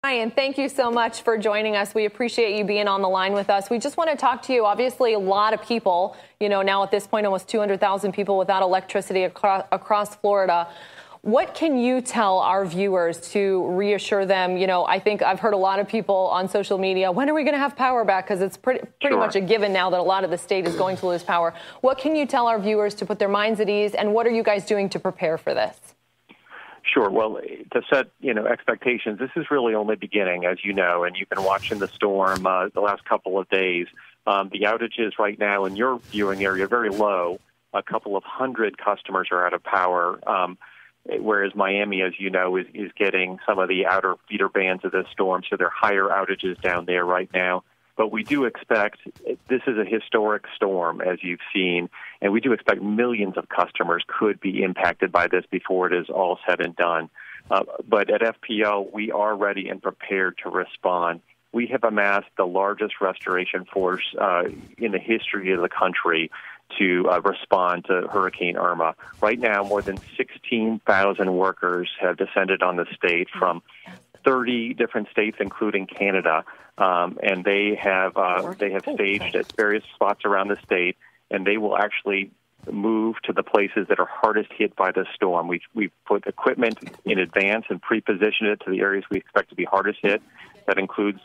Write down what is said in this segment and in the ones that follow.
Brian, thank you so much for joining us. We appreciate you being on the line with us. We just want to talk to you. Obviously, a lot of people, now at this point, almost 200,000 people without electricity across Florida. What can you tell our viewers to reassure them? I think I've heard a lot of people on social media, when are we going to have power back? Because it's pretty much a given now that a lot of the state is going to lose power. What can you tell our viewers to put their minds at ease, and what are you guys doing to prepare for this? Sure. Well, to set, expectations, this is really only beginning, as you know, and you've been watching the storm the last couple of days. The outages right now in your viewing area are very low. A couple of hundred customers are out of power, whereas Miami, as you know, is getting some of the outer feeder bands of this storm, so there are higher outages down there right now. But we do expect, this is a historic storm, as you've seen, and we do expect millions of customers could be impacted by this before it is all said and done. But at FPL, we are ready and prepared to respond. We have amassed the largest restoration force in the history of the country to respond to Hurricane Irma. Right now, more than 16,000 workers have descended on the state from 30 different states, including Canada, and they have staged at various spots around the state, and they will actually move to the places that are hardest hit by the storm. We've put equipment in advance and pre-positioned it to the areas we expect to be hardest hit. That includes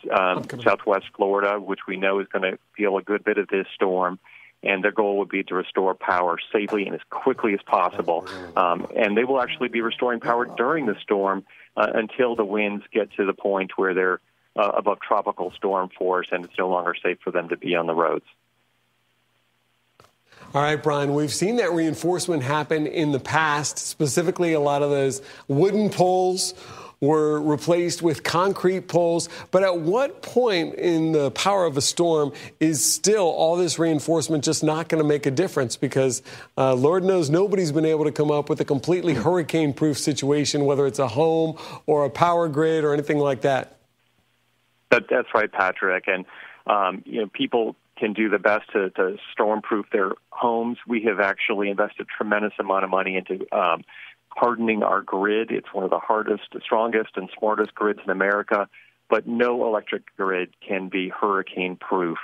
Southwest Florida, which we know is going to feel a good bit of this storm. And their goal would be to restore power safely and as quickly as possible. And they will actually be restoring power during the storm until the winds get to the point where they're above tropical storm force and it's no longer safe for them to be on the roads. All right, Brian, we've seen that reinforcement happen in the past. Specifically, a lot of those wooden poles were replaced with concrete poles. But at what point in the power of a storm is still all this reinforcement just not going to make a difference? Because Lord knows nobody's been able to come up with a completely hurricane-proof situation, whether it's a home or a power grid or anything like that. That's right, Patrick. And, people can do the best to storm-proof their homes. We have actually invested a tremendous amount of money into hardening our grid. It's one of the hardest, strongest, and smartest grids in America, but no electric grid can be hurricane-proof.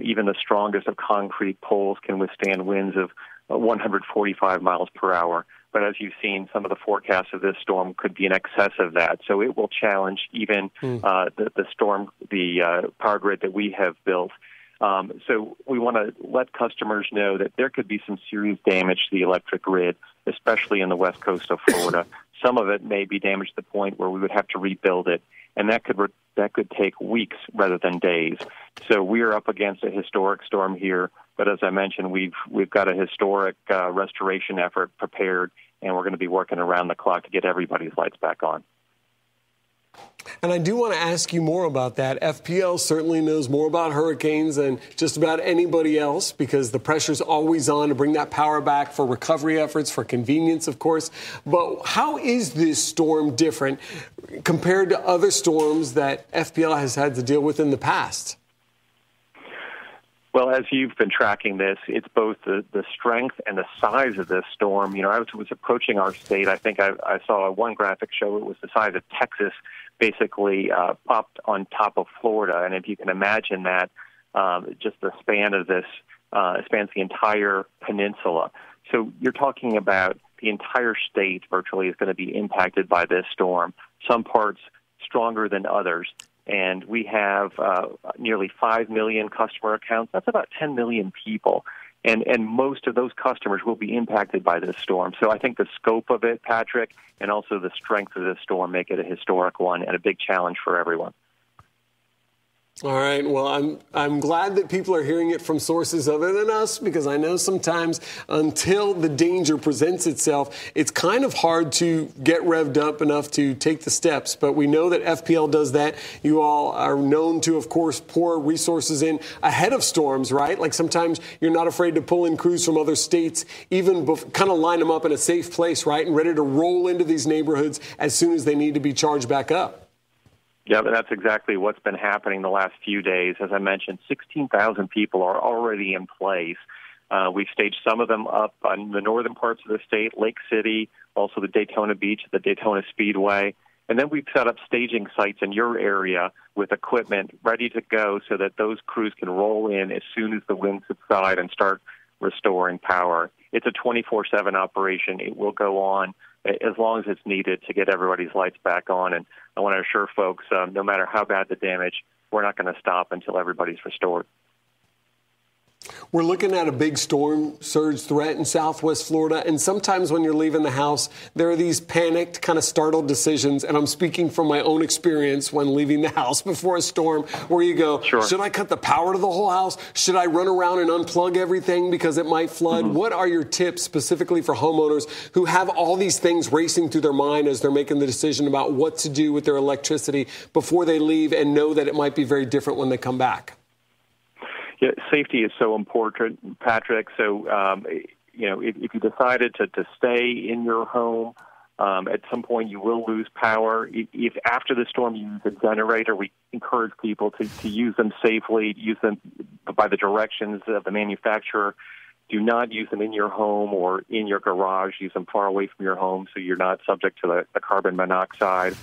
Even the strongest of concrete poles can withstand winds of 145 miles per hour. But as you've seen, some of the forecasts of this storm could be in excess of that. So it will challenge even the power grid that we have built. So we want to let customers know that there could be some serious damage to the electric grid, especially in the west coast of Florida. Some of it may be damaged to the point where we would have to rebuild it, and that could take weeks rather than days. So we are up against a historic storm here, but as I mentioned, we've got a historic restoration effort prepared, and we're going to be working around the clock to get everybody's lights back on. And I do want to ask you more about that. FPL certainly knows more about hurricanes than just about anybody else because the pressure's always on to bring that power back for recovery efforts, for convenience, of course. But how is this storm different compared to other storms that FPL has had to deal with in the past? Well, as you've been tracking this, it's both the strength and the size of this storm. I was approaching our state. I think I saw one graphic show it was the size of Texas, basically up on top of Florida. And if you can imagine that, just the span of this spans the entire peninsula. So you're talking about the entire state virtually is going to be impacted by this storm, some parts stronger than others. And we have nearly 5 million customer accounts. That's about 10 million people. And most of those customers will be impacted by this storm. So I think the scope of it, Patrick, and also the strength of this storm make it a historic one and a big challenge for everyone. All right. Well, I'm glad that people are hearing it from sources other than us, because I know sometimes until the danger presents itself, it's kind of hard to get revved up enough to take the steps. But we know that FPL does that. You all are known to, of course, pour resources in ahead of storms, right? Like sometimes you're not afraid to pull in crews from other states, even kind of line them up in a safe place, right, and ready to roll into these neighborhoods as soon as they need to be charged back up. Yeah, but that's exactly what's been happening the last few days. As I mentioned, 16,000 people are already in place. We've staged some of them up on the northern parts of the state, Lake City, also the Daytona Beach, the Daytona Speedway. And then we've set up staging sites in your area with equipment ready to go so that those crews can roll in as soon as the winds subside and start restoring power. It's a 24/7 operation. It will go on as long as it's needed to get everybody's lights back on. And I want to assure folks, no matter how bad the damage, we're not going to stop until everybody's restored. We're looking at a big storm surge threat in Southwest Florida, and sometimes when you're leaving the house, there are these panicked, kind of startled decisions, and I'm speaking from my own experience when leaving the house before a storm, where you go, Sure. Should I cut the power to the whole house? Should I run around and unplug everything because it might flood? Mm-hmm. What are your tips specifically for homeowners who have all these things racing through their mind as they're making the decision about what to do with their electricity before they leave and know that it might be very different when they come back? Yeah, safety is so important, Patrick. So, if you decided to stay in your home, at some point you will lose power. If after the storm you use a generator, we encourage people to use them safely, use them by the directions of the manufacturer. Do not use them in your home or in your garage. Use them far away from your home so you're not subject to the carbon monoxide.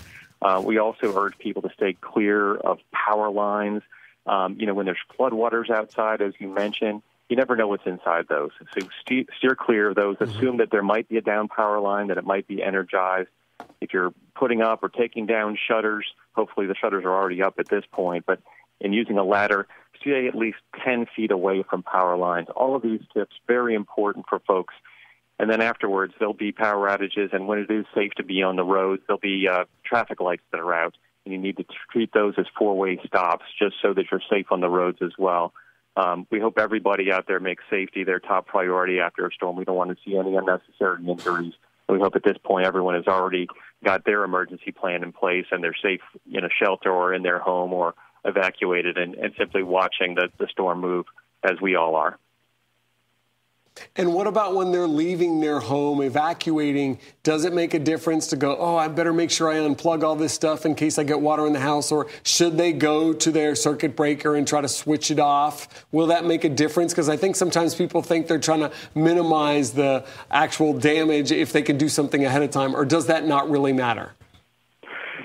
We also urge people to stay clear of power lines. When there's floodwaters outside, as you mentioned, you never know what's inside those. So steer clear of those. Mm-hmm. Assume that there might be a down power line, that it might be energized. If you're putting up or taking down shutters, hopefully the shutters are already up at this point, but in using a ladder, stay at least 10 feet away from power lines. All of these tips, very important for folks. And then afterwards, there'll be power outages, and when it is safe to be on the roads, there'll be traffic lights that are out. And you need to treat those as four-way stops just so that you're safe on the roads as well. We hope everybody out there makes safety their top priority after a storm. We don't want to see any unnecessary injuries. We hope at this point everyone has already got their emergency plan in place and they're safe in a shelter or in their home or evacuated and simply watching the storm move as we all are. And what about when they're leaving their home, evacuating? Does it make a difference to go, I better make sure I unplug all this stuff in case I get water in the house? Or should they go to their circuit breaker and try to switch it off? Will that make a difference? Because I think sometimes people think they're trying to minimize the actual damage if they can do something ahead of time. Or does that not really matter?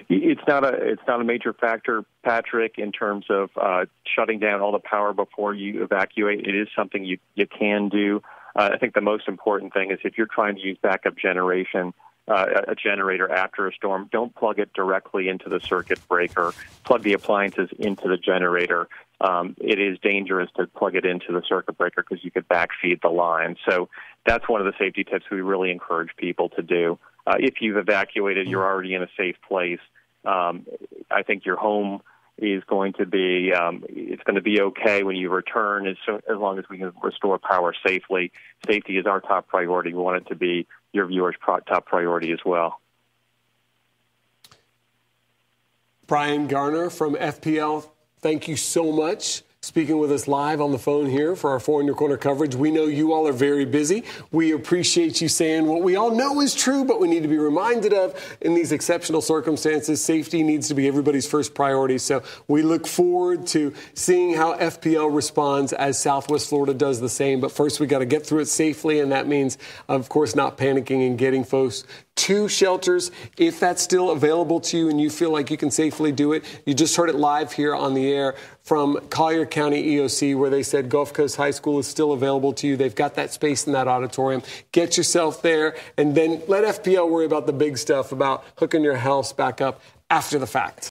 It's not a major factor, Patrick, in terms of shutting down all the power before you evacuate. It is something you can do. I think the most important thing is if you're trying to use backup generation, a generator after a storm, don't plug it directly into the circuit breaker. Plug the appliances into the generator. It is dangerous to plug it into the circuit breaker because you could backfeed the line. So that's one of the safety tips we really encourage people to do. If you've evacuated, you're already in a safe place. I think your home is going to be it's going to be okay when you return as long as we can restore power safely. Safety is our top priority. We want it to be your viewers' top priority as well. Brian Garner from FPL, thank you so much. Speaking with us live on the phone here for our Four in Your Corner coverage. We know you all are very busy. We appreciate you saying what we all know is true, but we need to be reminded of in these exceptional circumstances. Safety needs to be everybody's first priority. So we look forward to seeing how FPL responds as Southwest Florida does the same. But first, we got to get through it safely, and that means, of course, not panicking and getting folks to shelters if that's still available to you and you feel like you can safely do it. You just heard it live here on the air from Collier County EOC, where they said Gulf Coast High School is still available to you. They've got that space in that auditorium. Get yourself there, and then let FPL worry about the big stuff, about hooking your house back up after the fact.